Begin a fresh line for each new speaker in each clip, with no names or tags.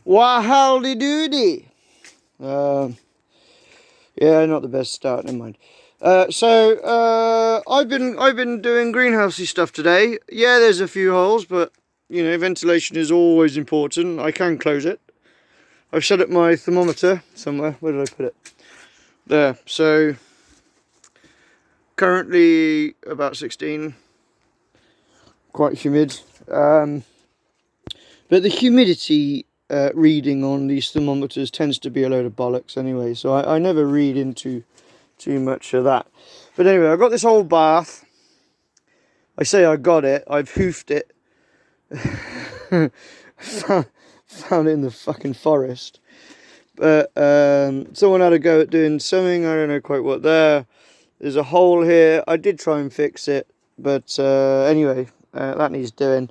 Why howdy doody. Yeah, not the best start, never mind. I've been doing greenhousey stuff today. Yeah, there's a few holes, but you know, ventilation is always important. I can close it. I've set up my thermometer somewhere. Where did I put it? There. So currently about 16. Quite humid. But the humidity reading on these thermometers tends to be a load of bollocks anyway, so I never read into too much of that. But anyway, I got this old bath. I say I got it, I've hoofed it. found it in the fucking forest. But someone had a go at doing something, I don't know quite what there. There's a hole here. I did try and fix it, but anyway, that needs doing.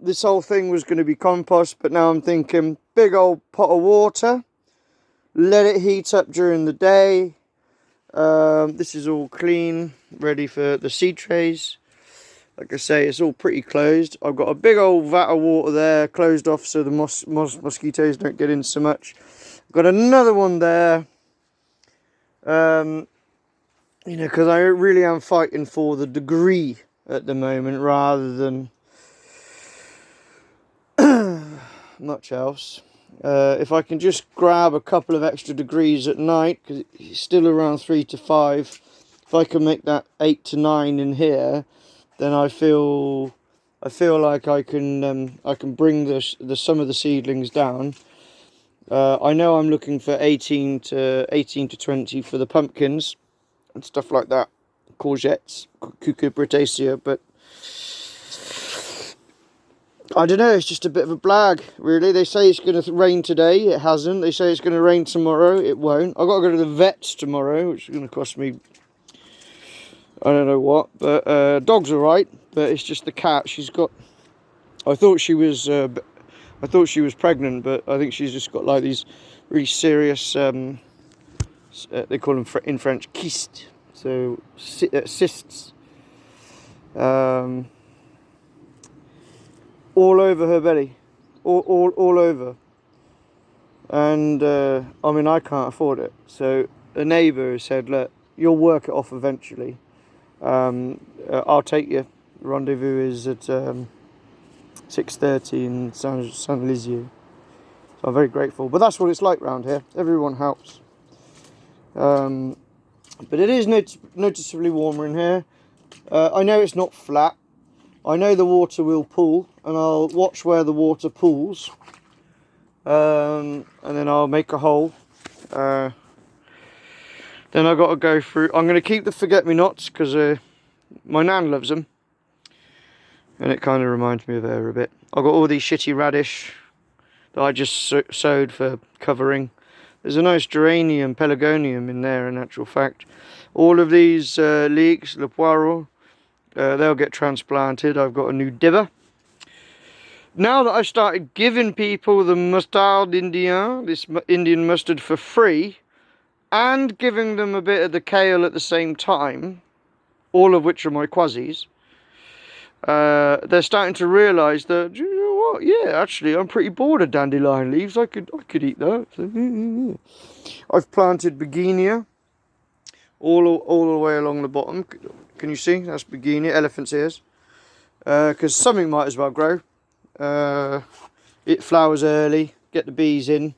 This whole thing was going to be compost, but now I'm thinking big old pot of water, let it heat up during the day. This is all clean, ready for the seed trays. Like I say, it's all pretty closed. I've got a big old vat of water there, closed off so the mosquitoes don't get in so much. I've got another one there. You know, because I really am fighting for the degree at the moment rather than much else. If I can just grab a couple of extra degrees at night, because it's still around 3 to 5, if I can make that 8 to 9 in here, then I feel like I can bring the some of the seedlings down. I know I'm looking for 18 to 20 for the pumpkins and stuff like that, courgettes, cucurbitacea, but I don't know, it's just a bit of a blag, really. They say it's going to rain today, it hasn't. They say it's going to rain tomorrow, it won't. I've got to go to the vets tomorrow, which is going to cost me, I don't know what. But dog's alright, but it's just the cat. She's got, I thought she was pregnant, but I think she's just got like these really serious, they call them in French, kystes, so cysts. All over her belly, all over, and I mean, I can't afford it. So a neighbour said, "Look, you'll work it off eventually. I'll take you. Rendezvous is at 6:30 in Saint Lisieux." So I'm very grateful. But that's what it's like round here. Everyone helps. But it is noticeably warmer in here. I know it's not flat. I know the water will pool, and I'll watch where the water pools, and then I'll make a hole. Then I've got to go through. I'm going to keep the forget-me-nots because my nan loves them, and it kind of reminds me of her a bit. I've got all these shitty radish that I just sowed for covering. There's a nice geranium, pelargonium in there, in actual fact. All of these leeks, le poireau, they'll get transplanted. I've got a new dibber. Now that I've started giving people the mustard indien, this Indian mustard, for free, and giving them a bit of the kale at the same time, all of which are my quassies, they're starting to realise that, you know what, yeah, actually I'm pretty bored of dandelion leaves. I could eat that. So, yeah. I've planted begonia all the way along the bottom. Can you see? That's begonia, elephant's ears. Because something might as well grow. It flowers early, get the bees in.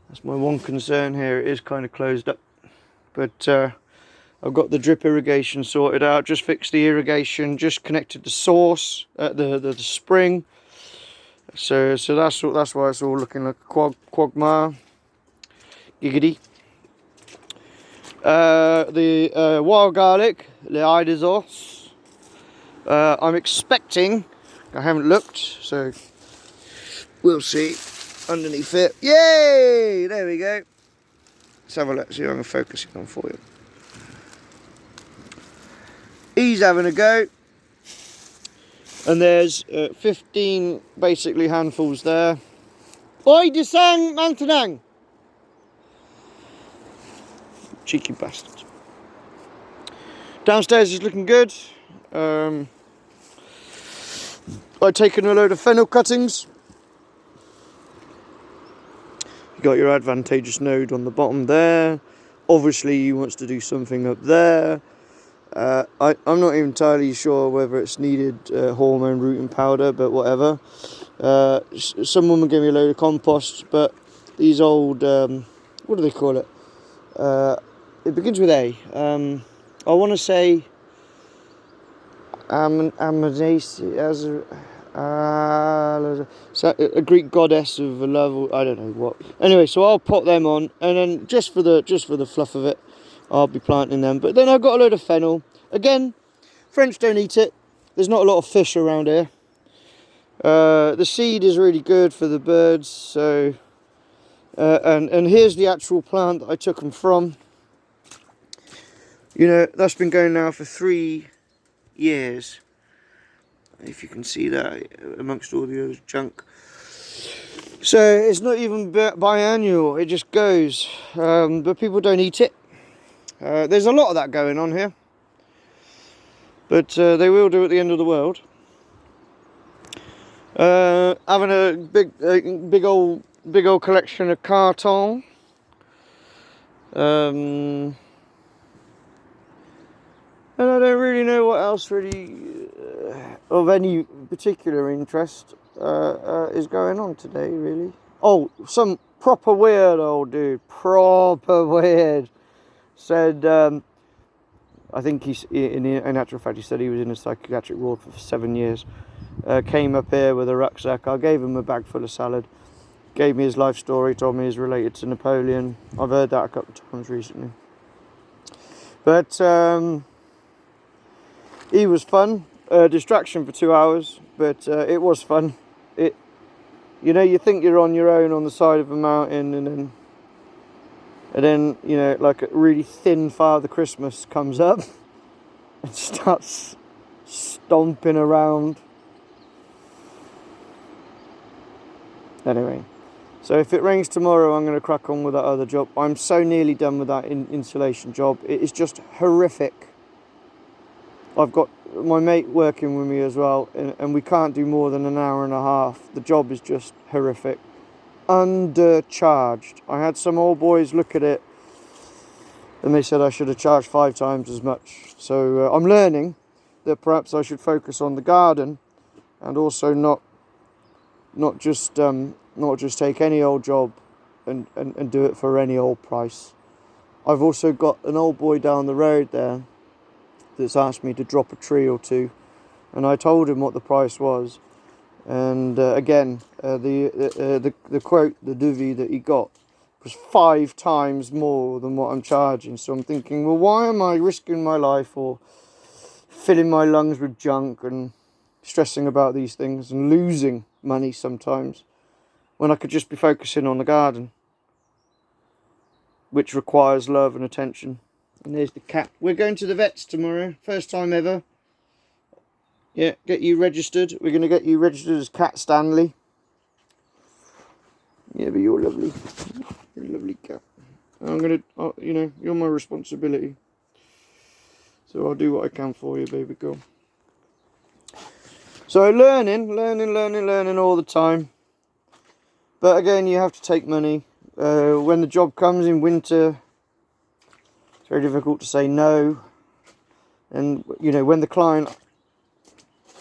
That's my one concern here. It is kind of closed up. But I've got the drip irrigation sorted out. Just fixed the irrigation. Just connected the source, the spring. So that's why it's all looking like a quagmire. Giggity. The wild garlic, l'Idesos. I'm expecting, I haven't looked, so we'll see underneath it. Yay! There we go. Let's have a look, see if I can focus it on for you. He's having a go. And there's 15 basically handfuls there. Oi, desang mantanang! Cheeky bastards. Downstairs is looking good. I've taken a load of fennel cuttings got your advantageous node on the bottom there. Obviously he wants to do something up there. I'm not entirely sure whether it's needed hormone rooting powder, but whatever. Some woman gave me a load of compost, but these old, what do they call it? It begins with A. I want to say a Greek goddess of a love. I don't know what. Anyway, so I'll pop them on, and then just for the fluff of it, I'll be planting them. But then I've got a load of fennel. Again, French don't eat it. There's not a lot of fish around here. The seed is really good for the birds. So, and here's the actual plant that I took them from. You know, that's been going now for 3 years. If you can see that amongst all the other junk. So it's not even biannual, it just goes. But people don't eat it. There's a lot of that going on here. But they will do at the end of the world. Having a big old collection of carton. And I don't really know what else really of any particular interest is going on today, really. Oh, some proper weird old dude, proper weird, said, I think he's, in actual fact, he said he was in a psychiatric ward for 7 years. Came up here with a rucksack. I gave him a bag full of salad. Gave me his life story, told me he's related to Napoleon. I've heard that a couple of times recently. But he was fun. Distraction for 2 hours, but it was fun. You know, you think you're on your own on the side of a mountain, and then you know, like a really thin Father Christmas comes up and starts stomping around. Anyway, so if it rains tomorrow, I'm going to crack on with that other job. I'm so nearly done with that insulation job. It is just horrific. I've got my mate working with me as well, and we can't do more than an hour and a half. The job is just horrific. Undercharged. I had some old boys look at it, and they said I should have charged 5 times as much. So I'm learning that perhaps I should focus on the garden, and also not just take any old job and do it for any old price. I've also got an old boy down the road there that's asked me to drop a tree or 2, and I told him what the price was, and again the quote, the devis that he got was 5 times more than what I'm charging. So I'm thinking, well, why am I risking my life or filling my lungs with junk and stressing about these things and losing money sometimes when I could just be focusing on the garden, which requires love and attention. And there's the cat. We're going to the vets tomorrow. First time ever. Yeah, get you registered. We're going to get you registered as Cat Stanley. Yeah, but you're lovely. You're a lovely cat. I'm going to, you know, you're my responsibility. So I'll do what I can for you, baby girl. So learning all the time. But again, you have to take money. When the job comes in winter, it's very difficult to say no. And, you know, when the client...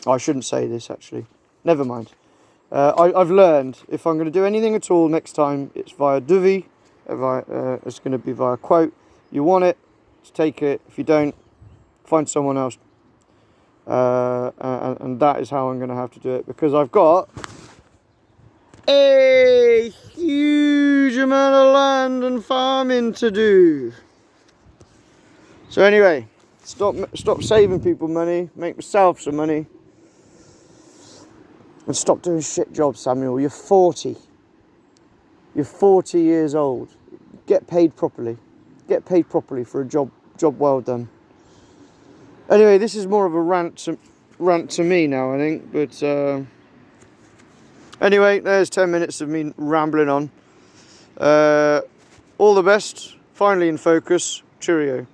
I shouldn't say this, actually. Never mind. I've learned, if I'm going to do anything at all next time, it's via devis. It's going to be via quote. You want it, take it. If you don't, find someone else. And that is how I'm going to have to do it. Because I've got a huge amount of land and farming to do. So anyway, stop saving people money, make myself some money, and stop doing shit jobs, Samuel. You're 40. You're 40 years old. Get paid properly. Get paid properly for a job well done. Anyway, this is more of a rant to me now, I think. But anyway, there's 10 minutes of me rambling on. All the best. Finally in focus. Cheerio.